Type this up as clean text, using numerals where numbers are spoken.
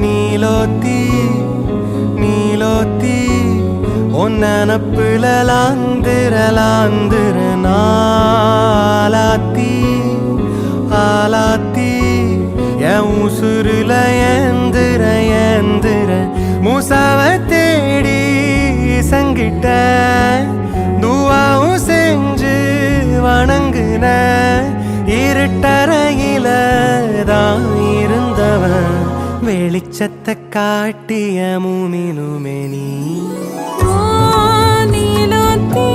நீலோத்தி நீலோத்தி ஒன்னப்புல லாந்திர நாளாத்தி ஆலாத்தி என் உசுருல ஏந்திர மூசாவ தேடி சங்கிட்ட துவாவும் செஞ்சு வணங்குன இருட்டறையில தான் இருந்தவன் வெளிச்சத்தை காட்டிய மூமினுமே நீ நீலோத்தி